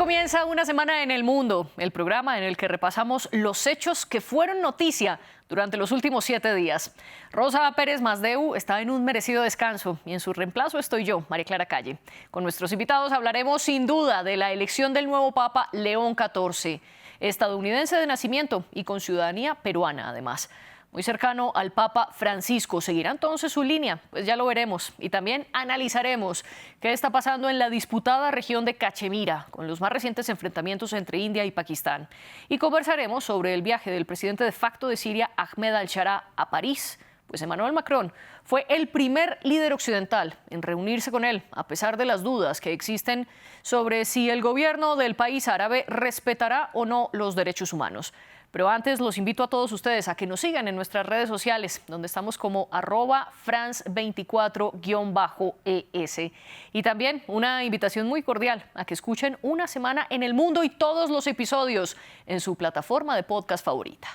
comienza Una Semana en el Mundo, el programa en el que repasamos los hechos que fueron noticia durante los últimos 7 días. Rosa Pérez Masdeu está en un merecido descanso y en su reemplazo estoy yo, María Clara Calle. Con nuestros invitados hablaremos sin duda de la elección del nuevo Papa León XIV, estadounidense de nacimiento y con ciudadanía peruana además. Muy cercano al Papa Francisco. ¿Seguirá entonces su línea? Pues ya lo veremos. Y también analizaremos qué está pasando en la disputada región de Cachemira, con los más recientes enfrentamientos entre India y Pakistán. Y conversaremos sobre el viaje del presidente de facto de Siria, Ahmed al-Shara, a París. Pues Emmanuel Macron fue el primer líder occidental en reunirse con él, a pesar de las dudas que existen sobre si el gobierno del país árabe respetará o no los derechos humanos. Pero antes los invito a todos ustedes a que nos sigan en nuestras redes sociales, donde estamos como @France24-ES. Y también una invitación muy cordial a que escuchen Una Semana en el Mundo y todos los episodios en su plataforma de podcast favorita.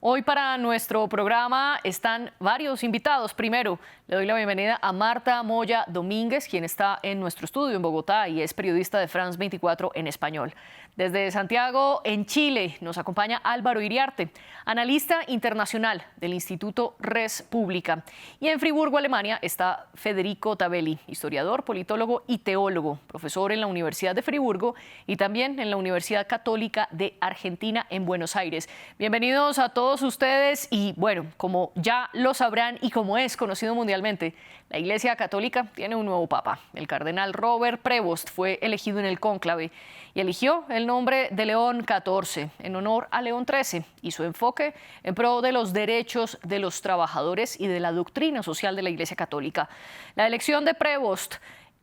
Hoy para nuestro programa están varios invitados. Primero, le doy la bienvenida a Marta Moya Domínguez, quien está en nuestro estudio en Bogotá y es periodista de France 24 en español. Desde Santiago, en Chile, nos acompaña Álvaro Iriarte, analista internacional del Instituto Res Publica. Y en Friburgo, Alemania, está Federico Tabelli, historiador, politólogo y teólogo, profesor en la Universidad de Friburgo y también en la Universidad Católica de Argentina en Buenos Aires. Bienvenidos a todos ustedes y bueno, como ya lo sabrán y como es conocido mundialmente, la Iglesia Católica tiene un nuevo papa. El cardenal Robert Prevost fue elegido en el cónclave y eligió el nombre de León XIV en honor a León XIII y su enfoque en pro de los derechos de los trabajadores y de la doctrina social de la Iglesia Católica. La elección de Prevost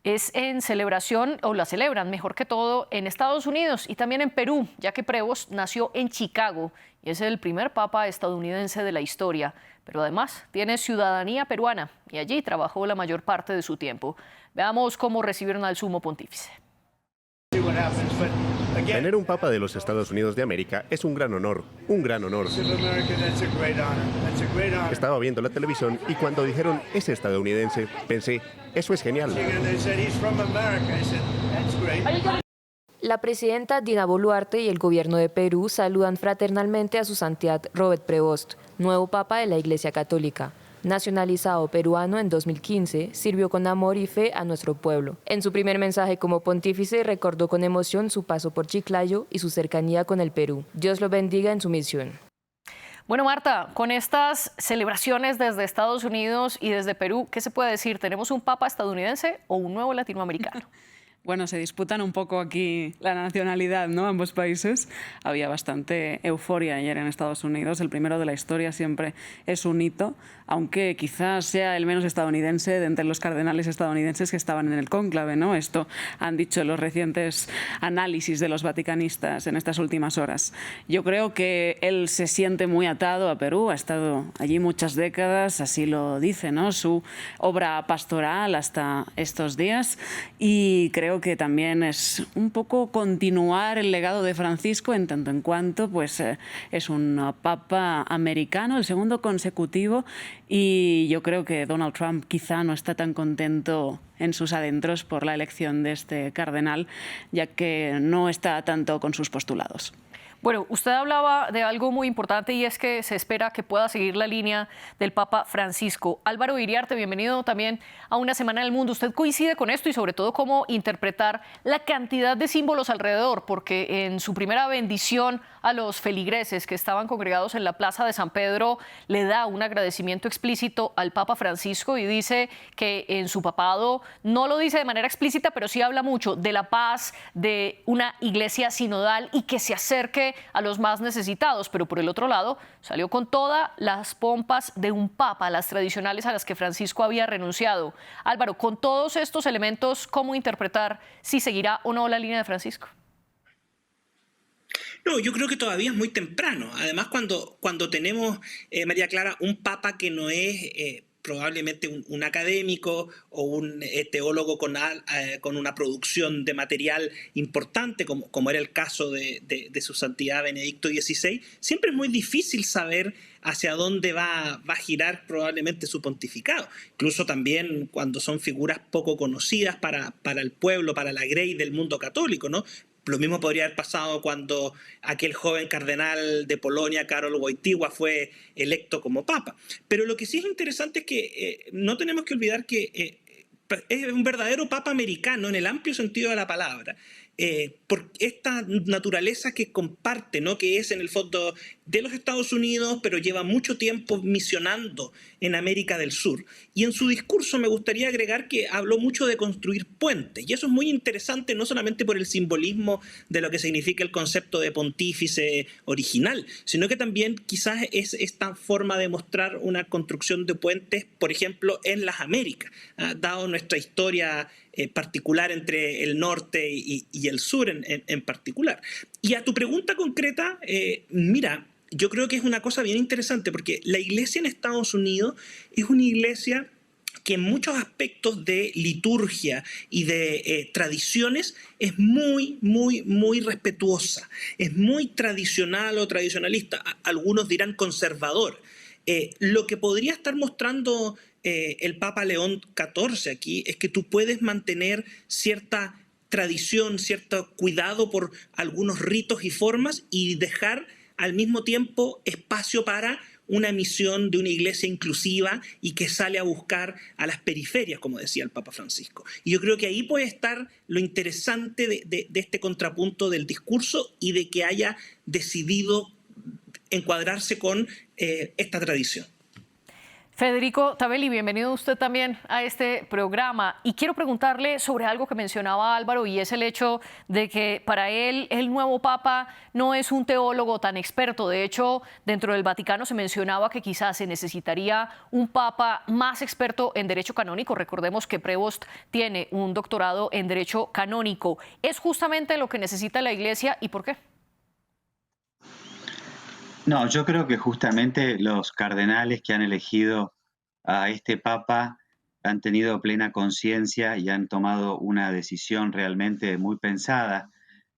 es en celebración, o la celebran mejor que todo, en Estados Unidos y también en Perú, ya que Prevost nació en Chicago y es el primer papa estadounidense de la historia, pero además tiene ciudadanía peruana y allí trabajó la mayor parte de su tiempo. Veamos cómo recibieron al sumo pontífice. Tener un papa de los Estados Unidos de América es un gran honor, un gran honor. Estaba viendo la televisión y cuando dijeron es estadounidense, pensé, eso es genial. La presidenta Dina Boluarte y el gobierno de Perú saludan fraternalmente a su santidad Robert Prevost, nuevo papa de la Iglesia Católica. Nacionalizado peruano en 2015, sirvió con amor y fe a nuestro pueblo. En su primer mensaje como pontífice recordó con emoción su paso por Chiclayo y su cercanía con el Perú. Dios lo bendiga en su misión. Bueno, Marta, con estas celebraciones desde Estados Unidos y desde Perú, ¿qué se puede decir? ¿Tenemos un papa estadounidense o un nuevo latinoamericano? Bueno, se disputan un poco aquí la nacionalidad, ¿no? Ambos países. Había bastante euforia ayer en Estados Unidos. El primero de la historia siempre es un hito, aunque quizás sea el menos estadounidense de entre los cardenales estadounidenses que estaban en el cónclave, ¿no? Esto han dicho los recientes análisis de los vaticanistas en estas últimas horas. Yo creo que él se siente muy atado a Perú, ha estado allí muchas décadas, así lo dice, ¿no? Su obra pastoral hasta estos días, y creo que también es un poco continuar el legado de Francisco en tanto en cuanto pues, es un papa americano, el segundo consecutivo, y yo creo que Donald Trump quizá no está tan contento en sus adentros por la elección de este cardenal, ya que no está tanto con sus postulados. Bueno, usted hablaba de algo muy importante y es que se espera que pueda seguir la línea del Papa Francisco. Álvaro Iriarte, bienvenido también a Una Semana en el Mundo. ¿Usted coincide con esto y sobre todo cómo interpretar la cantidad de símbolos alrededor? Porque en su primera bendición a los feligreses que estaban congregados en la Plaza de San Pedro le da un agradecimiento explícito al Papa Francisco y dice que en su papado no lo dice de manera explícita, pero sí habla mucho de la paz, de una iglesia sinodal y que se acerque a los más necesitados, pero por el otro lado salió con todas las pompas de un papa, las tradicionales a las que Francisco había renunciado. Álvaro, con todos estos elementos, ¿cómo interpretar si seguirá o no la línea de Francisco? No, yo creo que todavía es muy temprano. Además, cuando tenemos, María Clara, un papa que no es probablemente un académico o un teólogo con una producción de material importante, como era el caso de su santidad Benedicto XVI, siempre es muy difícil saber hacia dónde va a girar probablemente su pontificado. Incluso también cuando son figuras poco conocidas para el pueblo, para la grey del mundo católico, ¿no? Lo mismo podría haber pasado cuando aquel joven cardenal de Polonia, Karol Wojtyła, fue electo como papa. Pero lo que sí es interesante es que no tenemos que olvidar que es un verdadero papa americano en el amplio sentido de la palabra, por esta naturaleza que comparte, ¿no? Que es en el fondo de los Estados Unidos, pero lleva mucho tiempo misionando en América del Sur. Y en su discurso me gustaría agregar que habló mucho de construir puentes, y eso es muy interesante no solamente por el simbolismo de lo que significa el concepto de pontífice original, sino que también quizás es esta forma de mostrar una construcción de puentes, por ejemplo, en las Américas, dado nuestra historia particular entre el norte y el sur en particular. Y a tu pregunta concreta, mira, yo creo que es una cosa bien interesante porque la iglesia en Estados Unidos es una iglesia que en muchos aspectos de liturgia y de tradiciones es muy, muy, muy respetuosa, es muy tradicional o tradicionalista, algunos dirán conservador. Lo que podría estar mostrando el Papa León XIV aquí es que tú puedes mantener cierta tradición, cierto cuidado por algunos ritos y formas y dejar al mismo tiempo espacio para una misión de una iglesia inclusiva y que sale a buscar a las periferias, como decía el Papa Francisco. Y yo creo que ahí puede estar lo interesante de este contrapunto del discurso y de que haya decidido encuadrarse con esta tradición. Federico Tabelli, bienvenido usted también a este programa. Y quiero preguntarle sobre algo que mencionaba Álvaro, y es el hecho de que para él el nuevo Papa no es un teólogo tan experto. De hecho, dentro del Vaticano se mencionaba que quizás se necesitaría un Papa más experto en derecho canónico. Recordemos que Prevost tiene un doctorado en derecho canónico. ¿Es justamente lo que necesita la Iglesia y por qué? No, yo creo que justamente los cardenales que han elegido a este papa han tenido plena conciencia y han tomado una decisión realmente muy pensada.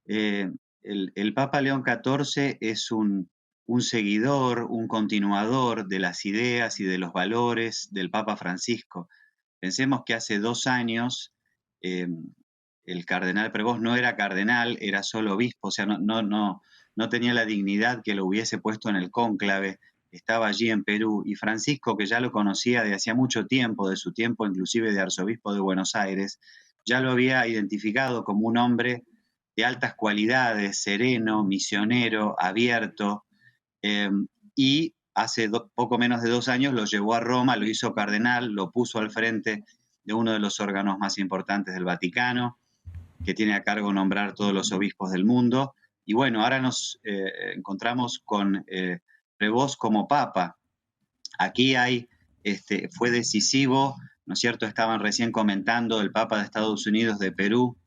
El Papa León XIV es un seguidor, un continuador de las ideas y de los valores del Papa Francisco. Pensemos que hace 2 años el cardenal Prevost no era cardenal, era solo obispo, o sea, no tenía la dignidad que lo hubiese puesto en el cónclave, estaba allí en Perú, y Francisco, que ya lo conocía de hacía mucho tiempo, de su tiempo inclusive de arzobispo de Buenos Aires, ya lo había identificado como un hombre de altas cualidades, sereno, misionero, abierto, y hace poco menos de 2 años lo llevó a Roma, lo hizo cardenal, lo puso al frente de uno de los órganos más importantes del Vaticano, que tiene a cargo nombrar todos los obispos del mundo. Y bueno, ahora nos encontramos con Prevost como papa. Aquí fue decisivo, ¿no es cierto? Estaban recién comentando el Papa de Estados Unidos, de Perú.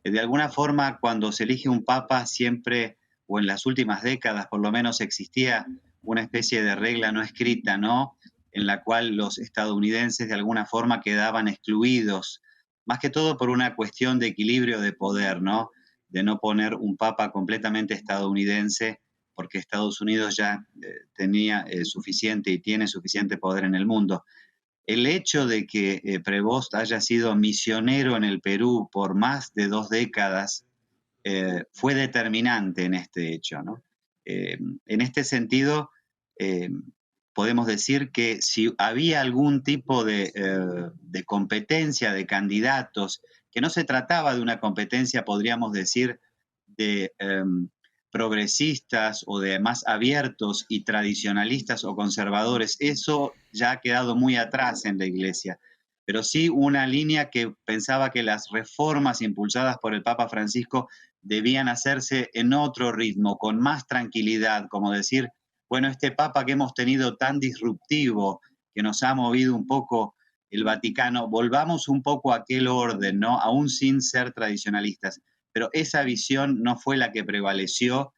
De alguna forma, cuando se elige un papa, siempre, o en las últimas décadas por lo menos, existía una especie de regla no escrita, ¿no? En la cual los estadounidenses de alguna forma quedaban excluidos, más que todo por una cuestión de equilibrio de poder, ¿no? De no poner un papa completamente estadounidense, porque Estados Unidos ya tenía suficiente y tiene suficiente poder en el mundo. El hecho de que Prevost haya sido misionero en el Perú por más de 2 décadas fue determinante en este hecho, ¿no? En este sentido, podemos decir que si había algún tipo de competencia de candidatos, que no se trataba de una competencia, podríamos decir, de progresistas o de más abiertos y tradicionalistas o conservadores, eso ya ha quedado muy atrás en la Iglesia, pero sí una línea que pensaba que las reformas impulsadas por el Papa Francisco debían hacerse en otro ritmo, con más tranquilidad, como decir, bueno, este Papa que hemos tenido tan disruptivo, que nos ha movido un poco el Vaticano, volvamos un poco a aquel orden, ¿no? Aún sin ser tradicionalistas. Pero esa visión no fue la que prevaleció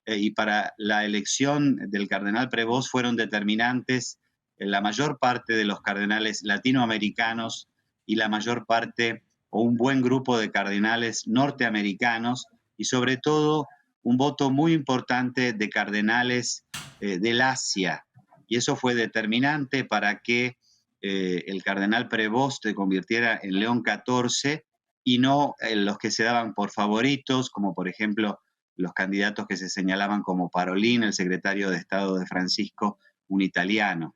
y para la elección del cardenal Prevost fueron determinantes la mayor parte de los cardenales latinoamericanos y la mayor parte o un buen grupo de cardenales norteamericanos y sobre todo un voto muy importante de cardenales del Asia. Y eso fue determinante para que el cardenal Prevost se convirtiera en León XIV y no los que se daban por favoritos, como por ejemplo los candidatos que se señalaban como Parolin, el secretario de Estado de Francisco, un italiano.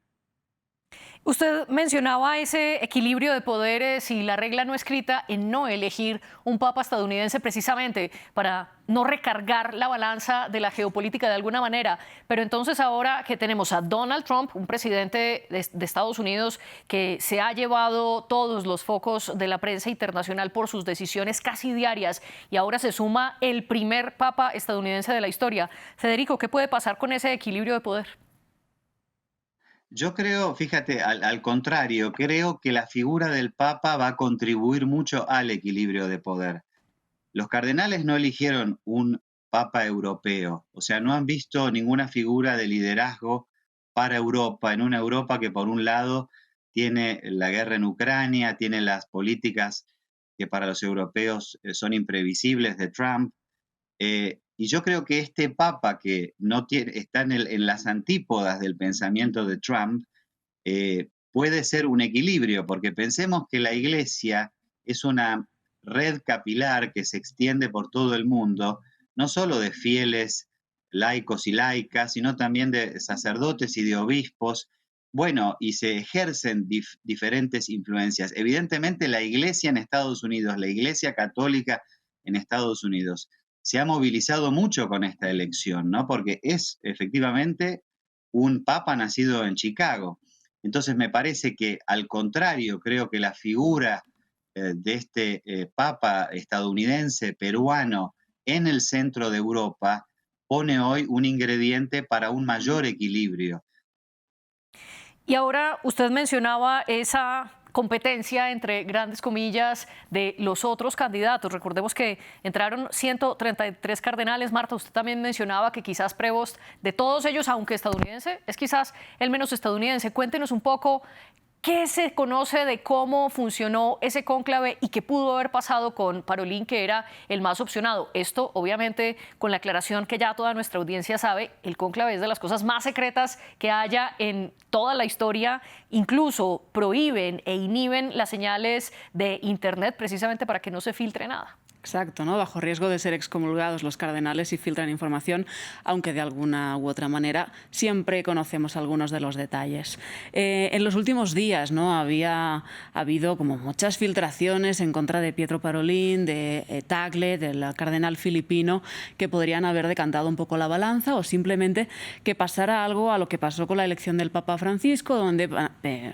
Usted mencionaba ese equilibrio de poderes y la regla no escrita en no elegir un papa estadounidense precisamente para no recargar la balanza de la geopolítica de alguna manera. Pero entonces ahora que tenemos a Donald Trump, un presidente de Estados Unidos que se ha llevado todos los focos de la prensa internacional por sus decisiones casi diarias y ahora se suma el primer papa estadounidense de la historia. Federico, ¿qué puede pasar con ese equilibrio de poder? Yo creo, fíjate, al contrario, creo que la figura del Papa va a contribuir mucho al equilibrio de poder. Los cardenales no eligieron un Papa europeo, o sea, no han visto ninguna figura de liderazgo para Europa, en una Europa que por un lado tiene la guerra en Ucrania, tiene las políticas que para los europeos son imprevisibles de Trump. Y yo creo que este Papa que no tiene, está en las antípodas del pensamiento de Trump, puede ser un equilibrio, porque pensemos que la Iglesia es una red capilar que se extiende por todo el mundo, no solo de fieles laicos y laicas, sino también de sacerdotes y de obispos. Bueno, y se ejercen diferentes influencias. Evidentemente la Iglesia en Estados Unidos, la Iglesia católica en Estados Unidos, se ha movilizado mucho con esta elección, ¿no? Porque es efectivamente un papa nacido en Chicago. Entonces me parece que al contrario, creo que la figura de este papa estadounidense, peruano, en el centro de Europa, pone hoy un ingrediente para un mayor equilibrio. Y ahora usted mencionaba esa competencia entre grandes comillas de los otros candidatos. Recordemos que entraron 133 cardenales. Marta, usted también mencionaba que quizás Prevost, de todos ellos, aunque estadounidense, es quizás el menos estadounidense. Cuéntenos un poco qué se conoce de cómo funcionó ese cónclave y qué pudo haber pasado con Parolin, que era el más opcionado. Esto, obviamente, con la aclaración que ya toda nuestra audiencia sabe, el cónclave es de las cosas más secretas que haya en toda la historia. Incluso prohíben e inhiben las señales de Internet precisamente para que no se filtre nada. Exacto, ¿no? Bajo riesgo de ser excomulgados los cardenales y filtran información, aunque de alguna u otra manera siempre conocemos algunos de los detalles. En los últimos días, ¿no? Había habido como muchas filtraciones en contra de Pietro Parolin, de Tagle, del cardenal filipino, que podrían haber decantado un poco la balanza o simplemente que pasara algo a lo que pasó con la elección del Papa Francisco, donde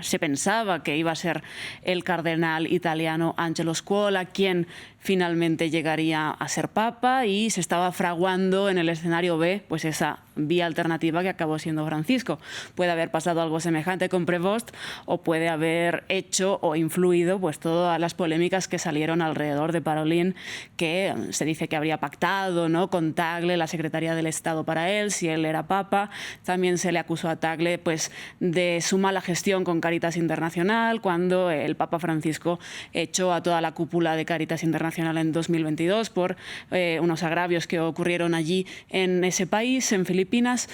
se pensaba que iba a ser el cardenal italiano Angelo Scuola quien finalmente llegaría a ser papa y se estaba fraguando en el escenario B pues esa vía alternativa que acabó siendo Francisco. Puede haber pasado algo semejante con Prevost o puede haber hecho o influido pues todas las polémicas que salieron alrededor de Parolin, que se dice que habría pactado, ¿no?, con Tagle, la Secretaría del Estado para él, si él era papa. También se le acusó a Tagle pues de su mala gestión con Caritas Internacional, cuando el Papa Francisco echó a toda la cúpula de Caritas Internacional en 2022 por unos agravios que ocurrieron allí en ese país, en Filipinas.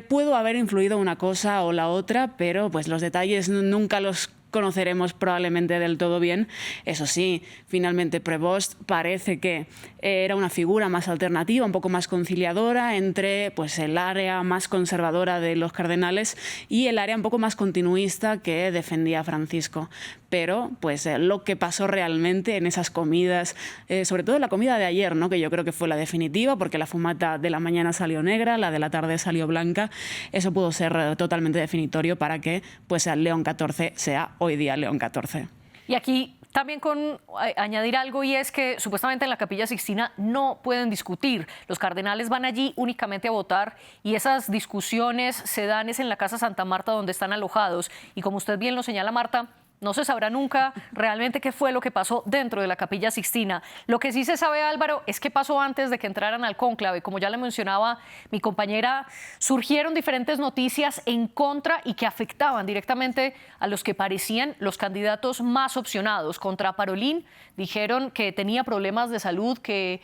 Pudo haber influido una cosa o la otra, pero pues los detalles nunca los conoceremos probablemente del todo bien. Eso sí, finalmente Prevost parece que era una figura más alternativa, un poco más conciliadora entre pues, el área más conservadora de los cardenales y el área un poco más continuista que defendía Francisco. Pero pues lo que pasó realmente en esas comidas, sobre todo la comida de ayer, ¿no?, que yo creo que fue la definitiva, porque la fumata de la mañana salió negra, la de la tarde salió blanca. Eso pudo ser totalmente definitorio para que pues, León XIV sea hoy día León XIV. Y aquí también con añadir algo, y es que supuestamente en la Capilla Sixtina no pueden discutir. Los cardenales van allí únicamente a votar y esas discusiones se dan es en la Casa Santa Marta, donde están alojados. Y como usted bien lo señala, Marta, No se sabrá nunca realmente qué fue lo que pasó dentro de la Capilla Sixtina. Lo que sí se sabe, Álvaro, es qué pasó antes de que entraran al cónclave. Como ya le mencionaba mi compañera, surgieron diferentes noticias en contra y que afectaban directamente a los que parecían los candidatos más opcionados. Contra Parolin dijeron que tenía problemas de salud que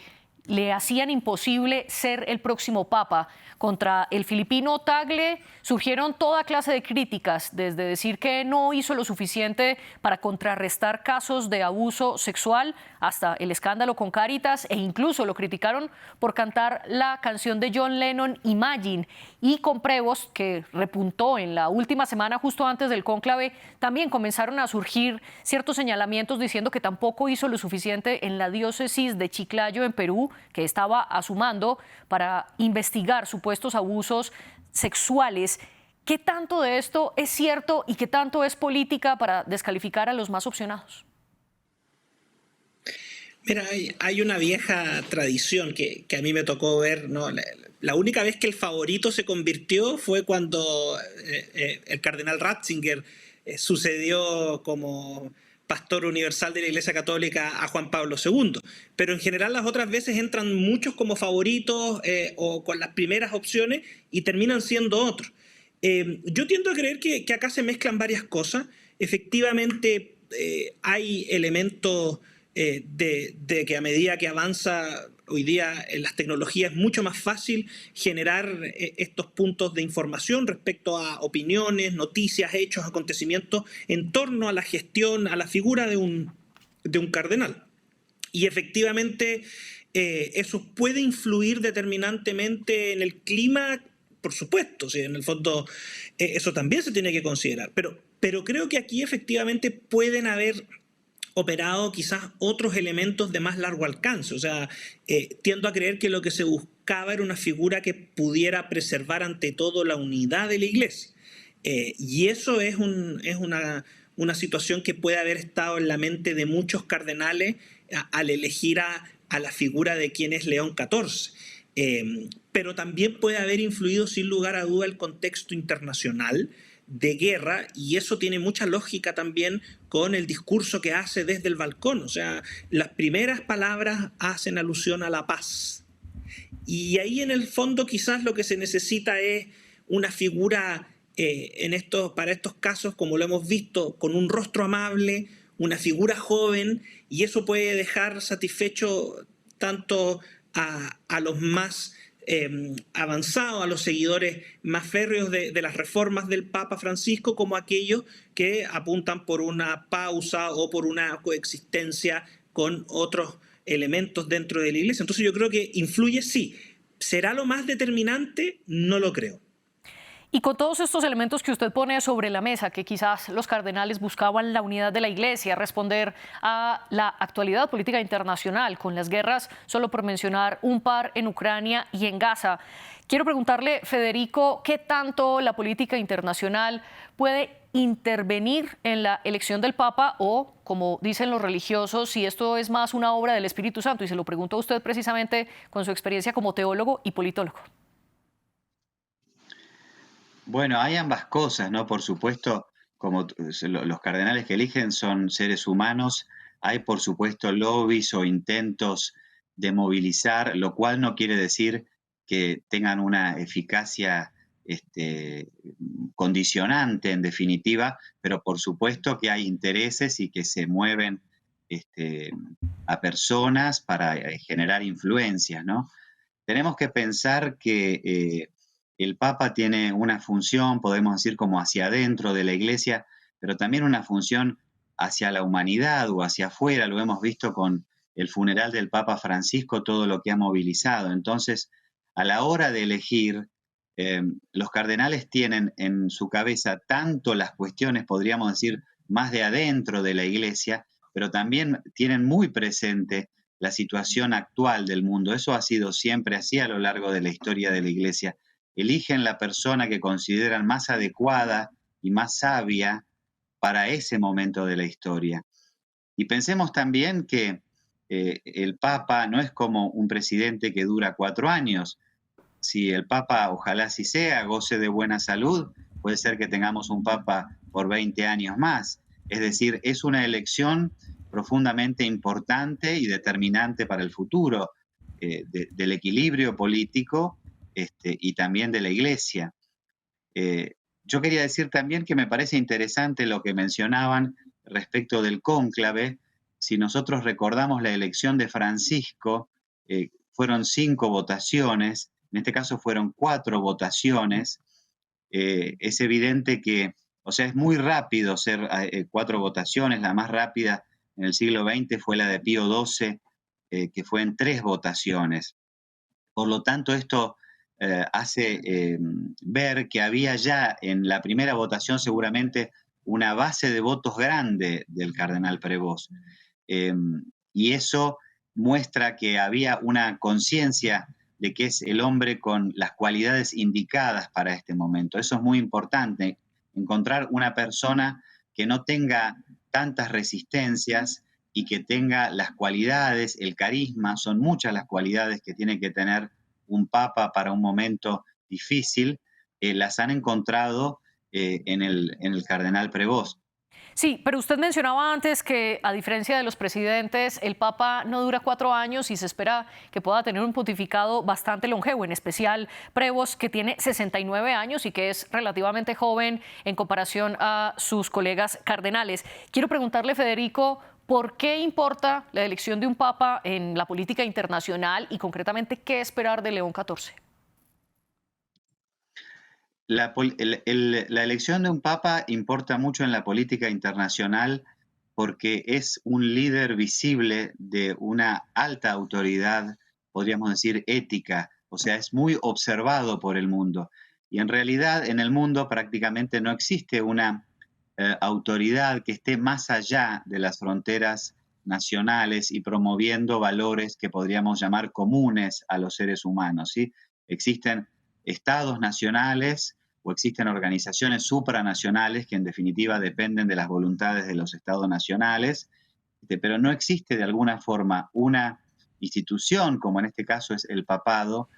le hacían imposible ser el próximo papa. Contra el filipino Tagle surgieron toda clase de críticas, desde decir que no hizo lo suficiente para contrarrestar casos de abuso sexual hasta el escándalo con Cáritas, e incluso lo criticaron por cantar la canción de John Lennon, Imagine. Y con Prevost, que repuntó en la última semana justo antes del cónclave, también comenzaron a surgir ciertos señalamientos diciendo que tampoco hizo lo suficiente en la diócesis de Chiclayo en Perú, que estaba a su mando, para investigar supuestos abusos sexuales. ¿Qué tanto de esto es cierto y qué tanto es política para descalificar a los más opcionados? Mira, hay una vieja tradición que a mí me tocó ver, ¿no? La única vez que el favorito se convirtió fue cuando el cardenal Ratzinger sucedió como pastor universal de la Iglesia Católica a Juan Pablo II. Pero en general las otras veces entran muchos como favoritos o con las primeras opciones y terminan siendo otros. Yo tiendo a creer que acá se mezclan varias cosas. Efectivamente hay elementos de que a medida que avanza hoy día en las tecnologías es mucho más fácil generar estos puntos de información respecto a opiniones, noticias, hechos, acontecimientos en torno a la gestión, a la figura de un cardenal. Y efectivamente eso puede influir determinantemente en el clima, por supuesto, ¿sí? En el fondo eso también se tiene que considerar, pero creo que aquí efectivamente pueden haber operado quizás otros elementos de más largo alcance. O sea, tiendo a creer que lo que se buscaba era una figura que pudiera preservar ante todo la unidad de la Iglesia. Y eso es una situación que puede haber estado en la mente de muchos cardenales al elegir a la figura de quien es León XIV. Pero también puede haber influido sin lugar a duda el contexto internacional de guerra, y eso tiene mucha lógica también con el discurso que hace desde el balcón. O sea, las primeras palabras hacen alusión a la paz. Y ahí en el fondo quizás lo que se necesita es una figura para estos casos, como lo hemos visto, con un rostro amable, una figura joven, y eso puede dejar satisfecho tanto a los más avanzados, a los seguidores más férreos de las reformas del Papa Francisco, como aquellos que apuntan por una pausa o por una coexistencia con otros elementos dentro de la Iglesia. Entonces yo creo que influye, sí. ¿Será lo más determinante? No lo creo. Y con todos estos elementos que usted pone sobre la mesa, que quizás los cardenales buscaban la unidad de la Iglesia, responder a la actualidad política internacional con las guerras, solo por mencionar un par en Ucrania y en Gaza, quiero preguntarle, Federico, ¿qué tanto la política internacional puede intervenir en la elección del Papa o, como dicen los religiosos, si esto es más una obra del Espíritu Santo? Y se lo pregunto a usted precisamente con su experiencia como teólogo y politólogo. Bueno, hay ambas cosas, ¿no? Por supuesto, como los cardenales que eligen son seres humanos, hay por supuesto lobbies o intentos de movilizar, lo cual no quiere decir que tengan una eficacia condicionante en definitiva, pero por supuesto que hay intereses y que se mueven a personas para generar influencias, ¿no? Tenemos que pensar que el Papa tiene una función, podemos decir, como hacia adentro de la Iglesia, pero también una función hacia la humanidad o hacia afuera. Lo hemos visto con el funeral del Papa Francisco, todo lo que ha movilizado. Entonces, a la hora de elegir, los cardenales tienen en su cabeza tanto las cuestiones, podríamos decir, más de adentro de la Iglesia, pero también tienen muy presente la situación actual del mundo. Eso ha sido siempre así a lo largo de la historia de la Iglesia. Eligen la persona que consideran más adecuada y más sabia para ese momento de la historia. Y pensemos también que el Papa no es como un presidente que dura 4 años. Si el Papa, ojalá así sea, goce de buena salud, puede ser que tengamos un Papa por 20 años más. Es decir, es una elección profundamente importante y determinante para el futuro del equilibrio político y también de la Iglesia. Yo quería decir también que me parece interesante lo que mencionaban respecto del cónclave. Si nosotros recordamos la elección de Francisco, fueron 5 votaciones, en este caso fueron 4 votaciones. Es evidente que, o sea, es muy rápido ser 4 votaciones. La más rápida en el siglo XX fue la de Pío XII, que fue en 3 votaciones. Por lo tanto, esto hace ver que había ya en la primera votación seguramente una base de votos grande del cardenal Prevost. Y eso muestra que había una conciencia de que es el hombre con las cualidades indicadas para este momento. Eso es muy importante, encontrar una persona que no tenga tantas resistencias y que tenga las cualidades, el carisma, son muchas las cualidades que tiene que tener un papa para un momento difícil, las han encontrado en el cardenal Prevost. Sí, pero usted mencionaba antes que, a diferencia de los presidentes, el Papa no dura 4 años y se espera que pueda tener un pontificado bastante longevo, en especial Prevost, que tiene 69 años y que es relativamente joven en comparación a sus colegas cardenales. Quiero preguntarle, Federico, ¿por qué importa la elección de un Papa en la política internacional y concretamente qué esperar de León XIV? La elección de un papa importa mucho en la política internacional porque es un líder visible de una alta autoridad, podríamos decir ética, o sea, es muy observado por el mundo. Y en realidad en el mundo prácticamente no existe una autoridad que esté más allá de las fronteras nacionales y promoviendo valores que podríamos llamar comunes a los seres humanos, ¿sí? Existen estados nacionales o existen organizaciones supranacionales que en definitiva dependen de las voluntades de los estados nacionales, pero no existe de alguna forma una institución, como en este caso es el papado,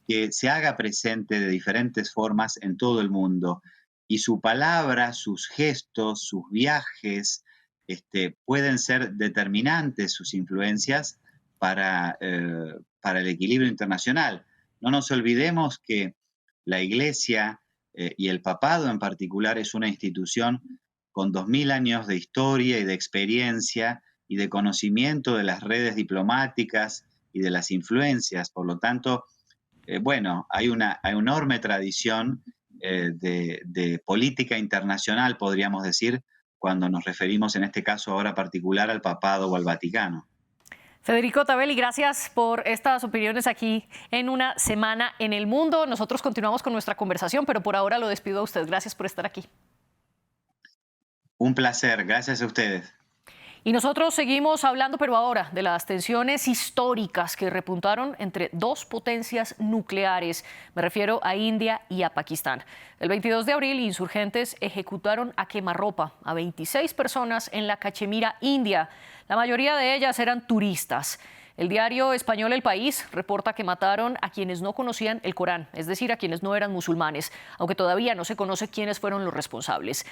que se haga presente de diferentes formas en todo el mundo. Y su palabra, sus gestos, sus viajes, pueden ser determinantes, sus influencias para el equilibrio internacional. No nos olvidemos que la Iglesia y el papado en particular es una institución con 2000 años de historia y de experiencia y de conocimiento de las redes diplomáticas y de las influencias. Por lo tanto, hay una enorme tradición de política internacional, podríamos decir, cuando nos referimos en este caso ahora particular al papado o al Vaticano. Federico Tavelli, gracias por estas opiniones aquí en Una Semana en el Mundo. Nosotros continuamos con nuestra conversación, pero por ahora lo despido a usted. Gracias por estar aquí. Un placer, gracias a ustedes. Y nosotros seguimos hablando, pero ahora, de las tensiones históricas que repuntaron entre 2 potencias nucleares. Me refiero a India y a Pakistán. El 22 de abril, insurgentes ejecutaron a quemarropa a 26 personas en la Cachemira, India. La mayoría de ellas eran turistas. El diario español El País reporta que mataron a quienes no conocían el Corán, es decir, a quienes no eran musulmanes, aunque todavía no se conoce quiénes fueron los responsables.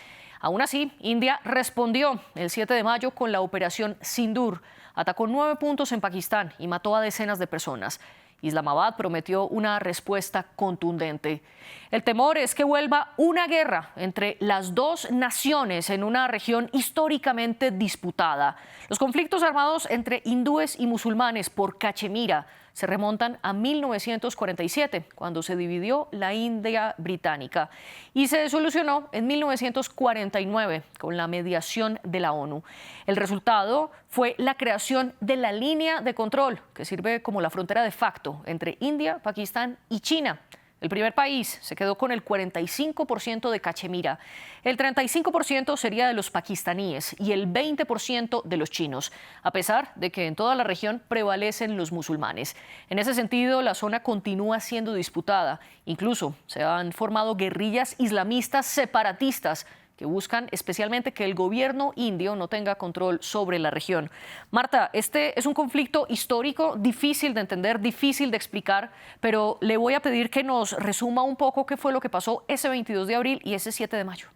Aún así, India respondió el 7 de mayo con la operación Sindur. Atacó 9 puntos en Pakistán y mató a decenas de personas. Islamabad prometió una respuesta contundente. El temor es que vuelva una guerra entre las 2 naciones en una región históricamente disputada. Los conflictos armados entre hindúes y musulmanes por Cachemira se remontan a 1947, cuando se dividió la India británica, y se solucionó en 1949 con la mediación de la ONU. El resultado fue la creación de la línea de control, que sirve como la frontera de facto entre India, Pakistán y China. El primer país se quedó con el 45% de Cachemira. El 35% sería de los pakistaníes y el 20% de los chinos, a pesar de que en toda la región prevalecen los musulmanes. En ese sentido, la zona continúa siendo disputada. Incluso se han formado guerrillas islamistas separatistas que buscan especialmente que el gobierno indio no tenga control sobre la región. Marta, este es un conflicto histórico difícil de entender, difícil de explicar, pero le voy a pedir que nos resuma un poco qué fue lo que pasó ese 22 de abril y ese 7 de mayo.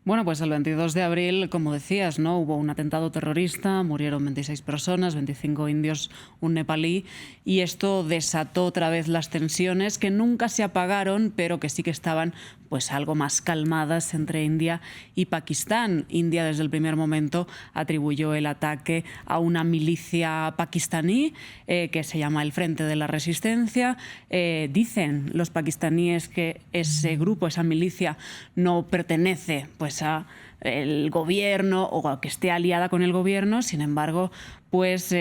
Bueno, pues el 22 de abril, como decías, ¿no? Hubo un atentado terrorista, murieron 26 personas, 25 indios, un nepalí, y esto desató otra vez las tensiones que nunca se apagaron, pero que sí que estaban pues algo más calmadas entre India y Pakistán. India desde el primer momento atribuyó el ataque a una milicia pakistaní que se llama el Frente de la Resistencia. Dicen los pakistaníes que ese grupo, esa milicia, no pertenece pues a el gobierno o a que esté aliada con el gobierno. Sin embargo, pues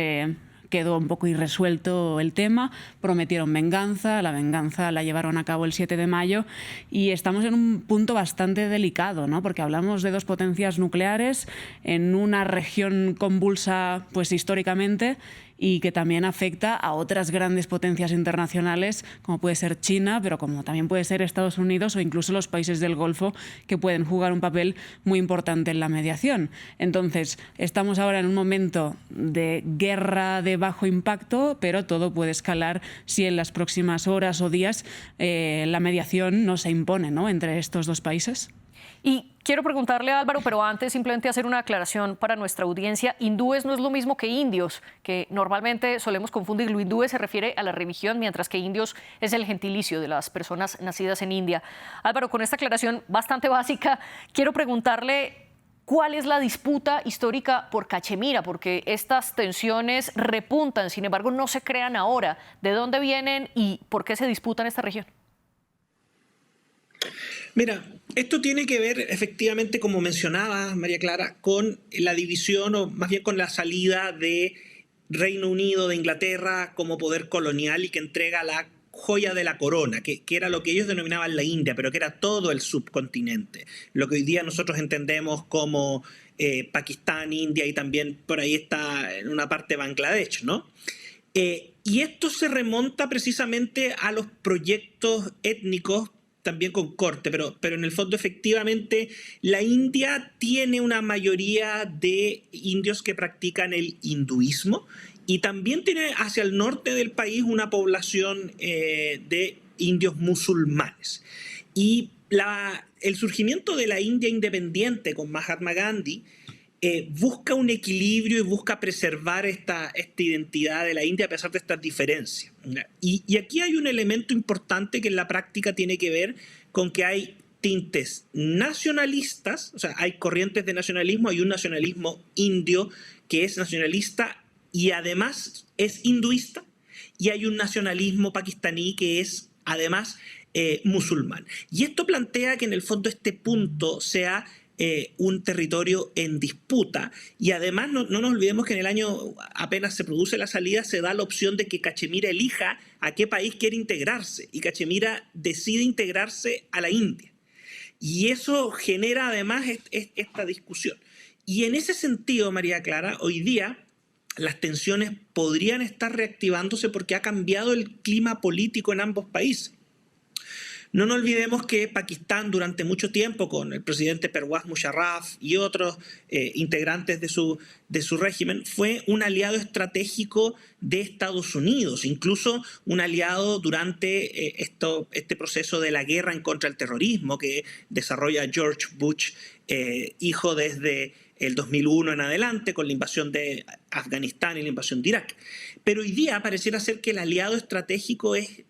quedó un poco irresuelto el tema, prometieron venganza, la venganza la llevaron a cabo el 7 de mayo y estamos en un punto bastante delicado, ¿no? Porque hablamos de dos potencias nucleares en una región convulsa pues históricamente y que también afecta a otras grandes potencias internacionales, como puede ser China, pero como también puede ser Estados Unidos o incluso los países del Golfo, que pueden jugar un papel muy importante en la mediación. Entonces, estamos ahora en un momento de guerra de bajo impacto, pero todo puede escalar si en las próximas horas o días la mediación no se impone, ¿no?, entre estos dos países. Y quiero preguntarle a Álvaro, pero antes simplemente hacer una aclaración para nuestra audiencia. Hindúes no es lo mismo que indios, que normalmente solemos confundirlo. Hindúes se refiere a la religión, mientras que indios es el gentilicio de las personas nacidas en India. Álvaro, con esta aclaración bastante básica, quiero preguntarle cuál es la disputa histórica por Cachemira, porque estas tensiones repuntan, sin embargo no se crean ahora. ¿De dónde vienen y por qué se disputan esta región? Mira, esto tiene que ver efectivamente, como mencionaba María Clara, con la división o más bien con la salida de Reino Unido, de Inglaterra como poder colonial y que entrega la joya de la corona, que era lo que ellos denominaban la India, pero que era todo el subcontinente, lo que hoy día nosotros entendemos como Pakistán, India y también por ahí está en una parte Bangladesh, ¿no? Y esto se remonta precisamente a los proyectos étnicos también con corte, pero en el fondo efectivamente la India tiene una mayoría de indios que practican el hinduismo y también tiene hacia el norte del país una población de indios musulmanes. Y el surgimiento de la India independiente con Mahatma Gandhi busca un equilibrio y busca preservar esta identidad de la India a pesar de estas diferencias. Y aquí hay un elemento importante que en la práctica tiene que ver con que hay tintes nacionalistas, o sea, hay corrientes de nacionalismo, hay un nacionalismo indio que es nacionalista y además es hinduista, y hay un nacionalismo pakistaní que es además musulmán. Y esto plantea que en el fondo este punto sea un territorio en disputa y además no nos olvidemos que en el año apenas se produce la salida se da la opción de que Cachemira elija a qué país quiere integrarse y Cachemira decide integrarse a la India y eso genera además esta discusión y en ese sentido, María Clara, hoy día las tensiones podrían estar reactivándose porque ha cambiado el clima político en ambos países. No nos olvidemos que Pakistán durante mucho tiempo con el presidente Pervez Musharraf y otros integrantes de su régimen fue un aliado estratégico de Estados Unidos, incluso un aliado durante este proceso de la guerra en contra del terrorismo que desarrolla George Bush, hijo desde el 2001 en adelante con la invasión de Afganistán y la invasión de Irak. Pero hoy día pareciera ser que el aliado estratégico es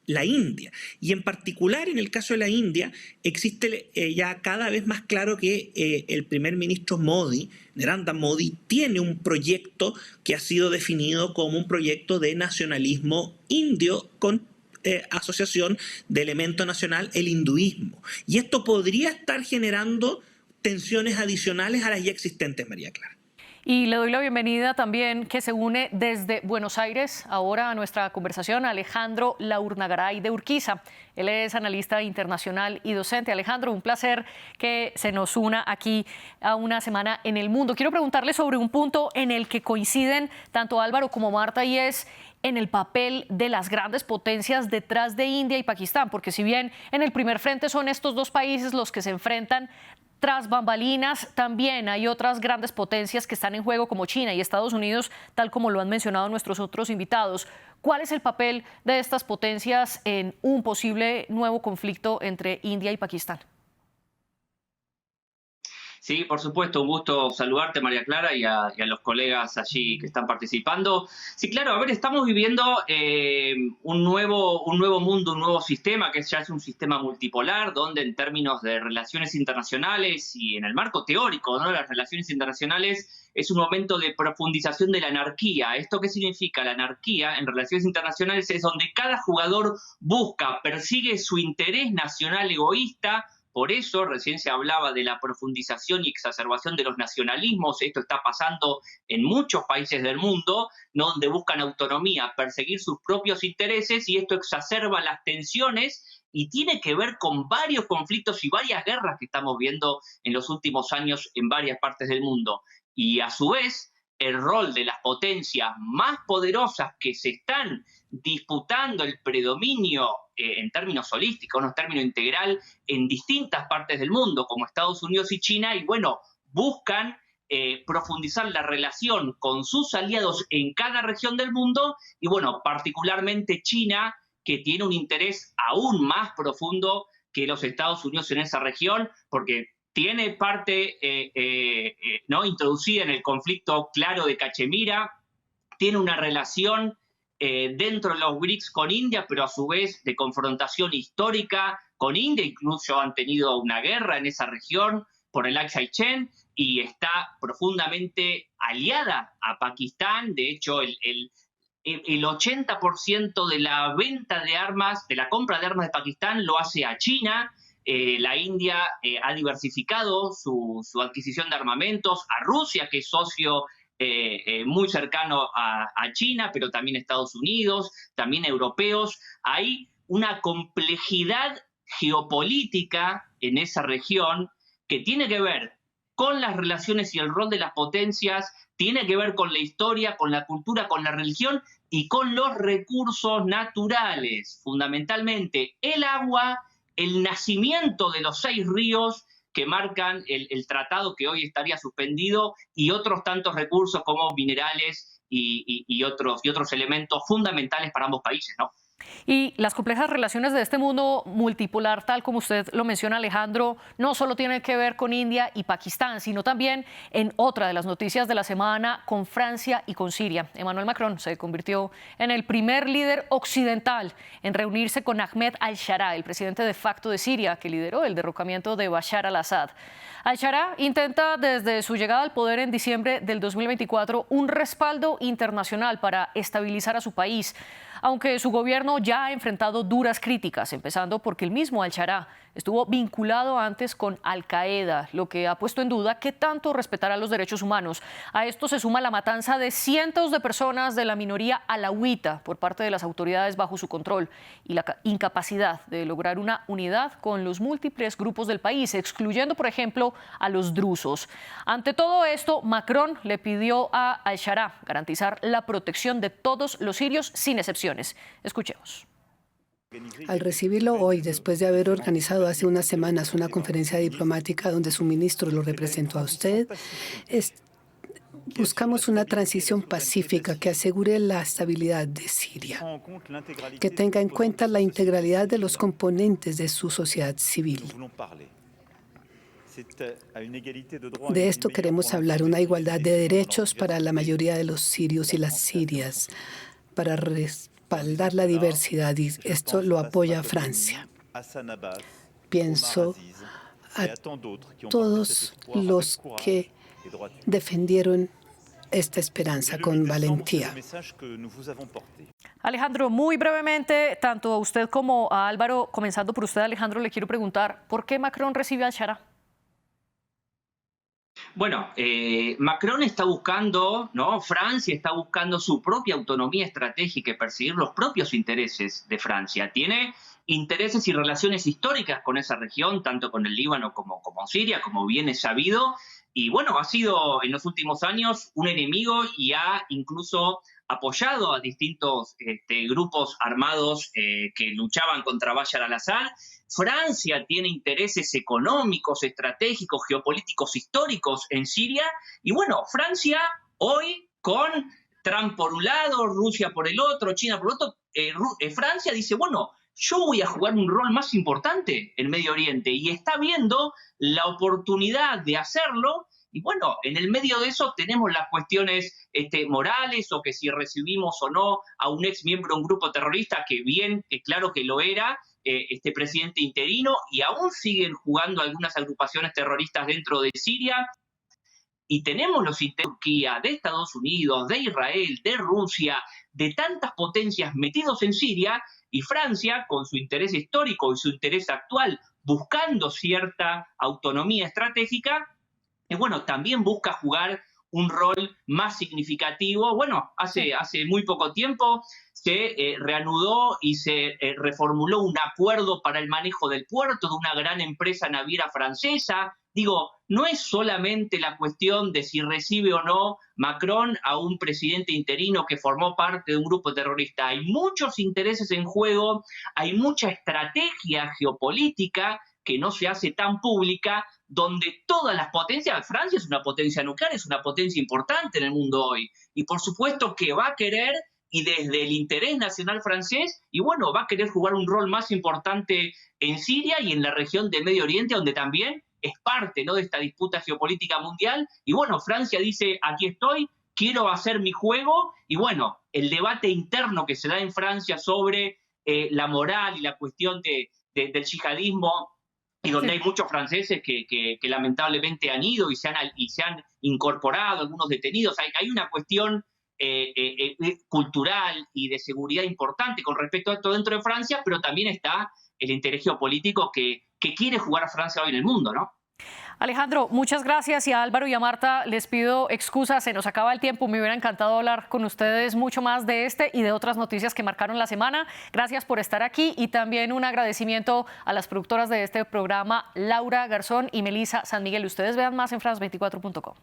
la India. Y en particular en el caso de la India existe ya cada vez más claro que el primer ministro Modi, Narendra Modi, tiene un proyecto que ha sido definido como un proyecto de nacionalismo indio con asociación de elemento nacional, el hinduismo. Y esto podría estar generando tensiones adicionales a las ya existentes, María Clara. Y le doy la bienvenida también que se une desde Buenos Aires ahora a nuestra conversación a Alejandro Laurnagaray de Urquiza. Él es analista internacional y docente. Alejandro, un placer que se nos una aquí a una semana en el mundo. Quiero preguntarle sobre un punto en el que coinciden tanto Álvaro como Marta y es en el papel de las grandes potencias detrás de India y Pakistán, porque si bien en el primer frente son estos dos países los que se enfrentan, tras bambalinas también hay otras grandes potencias que están en juego como China y Estados Unidos, tal como lo han mencionado nuestros otros invitados. ¿Cuál es el papel de estas potencias en un posible nuevo conflicto entre India y Pakistán? Sí, por supuesto, un gusto saludarte, María Clara, y a los colegas allí que están participando. Sí, claro, a ver, estamos viviendo un nuevo mundo, un nuevo sistema, que ya es un sistema multipolar, donde en términos de relaciones internacionales y en el marco teórico, ¿no?, de las relaciones internacionales, es un momento de profundización de la anarquía. ¿Esto qué significa? La anarquía en relaciones internacionales es donde cada jugador busca, persigue su interés nacional egoísta. Por eso recién se hablaba de la profundización y exacerbación de los nacionalismos. Esto está pasando en muchos países del mundo, ¿no?, donde buscan autonomía, perseguir sus propios intereses, y esto exacerba las tensiones y tiene que ver con varios conflictos y varias guerras que estamos viendo en los últimos años en varias partes del mundo. Y a su vez, el rol de las potencias más poderosas que se están disputando el predominio en términos holísticos, no en términos integral, en distintas partes del mundo, como Estados Unidos y China, y bueno, buscan profundizar la relación con sus aliados en cada región del mundo, y bueno, particularmente China, que tiene un interés aún más profundo que los Estados Unidos en esa región, porque tiene parte ¿no?, introducida en el conflicto claro de Cachemira, tiene una relación dentro de los BRICS con India, pero a su vez de confrontación histórica con India. Incluso han tenido una guerra en esa región por el Aksai-Chin, y está profundamente aliada a Pakistán. De hecho, el 80% de la venta de armas, de la compra de armas de Pakistán, lo hace a China. La India ha diversificado su adquisición de armamentos, a Rusia, que es socio muy cercano a China, pero también Estados Unidos, también europeos. Hay una complejidad geopolítica en esa región que tiene que ver con las relaciones y el rol de las potencias, tiene que ver con la historia, con la cultura, con la religión y con los recursos naturales, fundamentalmente el agua, el nacimiento de los 6 ríos que marcan el tratado que hoy estaría suspendido, y otros tantos recursos como minerales y otros elementos fundamentales para ambos países, ¿no? Y las complejas relaciones de este mundo multipolar, tal como usted lo menciona, Alejandro, no solo tienen que ver con India y Pakistán, sino también en otra de las noticias de la semana, con Francia y con Siria. Emmanuel Macron se convirtió en el primer líder occidental en reunirse con Ahmed al-Shara, el presidente de facto de Siria, que lideró el derrocamiento de Bashar al-Assad. Al-Shara intenta desde su llegada al poder en diciembre del 2024 un respaldo internacional para estabilizar a su país, aunque su gobierno ya ha enfrentado duras críticas, empezando porque el mismo al-Shara estuvo vinculado antes con Al-Qaeda, lo que ha puesto en duda qué tanto respetará los derechos humanos. A esto se suma la matanza de cientos de personas de la minoría alauita por parte de las autoridades bajo su control y la incapacidad de lograr una unidad con los múltiples grupos del país, excluyendo, por ejemplo, a los drusos. Ante todo esto, Macron le pidió a al-Shara garantizar la protección de todos los sirios sin excepciones. Escuchemos. Al recibirlo hoy, después de haber organizado hace unas semanas una conferencia diplomática donde su ministro lo representó a usted, buscamos una transición pacífica que asegure la estabilidad de Siria, que tenga en cuenta la integralidad de los componentes de su sociedad civil. De esto queremos hablar, una igualdad de derechos para la mayoría de los sirios y las sirias, para respaldar la diversidad, y esto lo apoya Francia. Pienso a todos los que defendieron esta esperanza con valentía. Alejandro, muy brevemente, tanto a usted como a Álvaro, comenzando por usted, Alejandro, le quiero preguntar, ¿por qué Macron recibe a al-Shara? Bueno, Macron está buscando, ¿no? Francia está buscando su propia autonomía estratégica y perseguir los propios intereses de Francia. Tiene intereses y relaciones históricas con esa región, tanto con el Líbano como Siria, como bien es sabido. Y bueno, ha sido en los últimos años un enemigo y ha incluso apoyado a distintos grupos armados que luchaban contra Bashar al-Assad. Francia tiene intereses económicos, estratégicos, geopolíticos, históricos en Siria. Y bueno, Francia hoy, con Trump por un lado, Rusia por el otro, China por el otro, Francia dice, bueno, yo voy a jugar un rol más importante en Medio Oriente, y está viendo la oportunidad de hacerlo. Y bueno, en el medio de eso tenemos las cuestiones morales, o que si recibimos o no a un ex miembro de un grupo terrorista, que bien, que claro que lo era, este presidente interino, y aún siguen jugando algunas agrupaciones terroristas dentro de Siria. Y tenemos los intereses de Turquía, de Estados Unidos, de Israel, de Rusia, de tantas potencias metidos en Siria, y Francia, con su interés histórico y su interés actual, buscando cierta autonomía estratégica, y bueno, también busca jugar un rol más significativo. Bueno, hace muy poco tiempo se reanudó y se reformuló un acuerdo para el manejo del puerto de una gran empresa naviera francesa. Digo, no es solamente la cuestión de si recibe o no Macron a un presidente interino que formó parte de un grupo terrorista. Hay muchos intereses en juego, hay mucha estrategia geopolítica que no se hace tan pública, donde todas las potencias, Francia es una potencia nuclear, es una potencia importante en el mundo hoy, y por supuesto que va a querer, y desde el interés nacional francés, y bueno, va a querer jugar un rol más importante en Siria y en la región de Medio Oriente, donde también es parte, ¿no?, de esta disputa geopolítica mundial. Y bueno, Francia dice, aquí estoy, quiero hacer mi juego. Y bueno, el debate interno que se da en Francia sobre la moral y la cuestión del yihadismo, y donde hay muchos franceses que lamentablemente han ido y se han incorporado, algunos detenidos. Hay una cuestión cultural y de seguridad importante con respecto a esto dentro de Francia, pero también está el interés geopolítico que quiere jugar a Francia hoy en el mundo, ¿no? Alejandro, muchas gracias, y a Álvaro y a Marta les pido excusas, se nos acaba el tiempo. Me hubiera encantado hablar con ustedes mucho más de este y de otras noticias que marcaron la semana. Gracias por estar aquí, y también un agradecimiento a las productoras de este programa, Laura Garzón y Melissa San Miguel. Ustedes vean más en france24.com.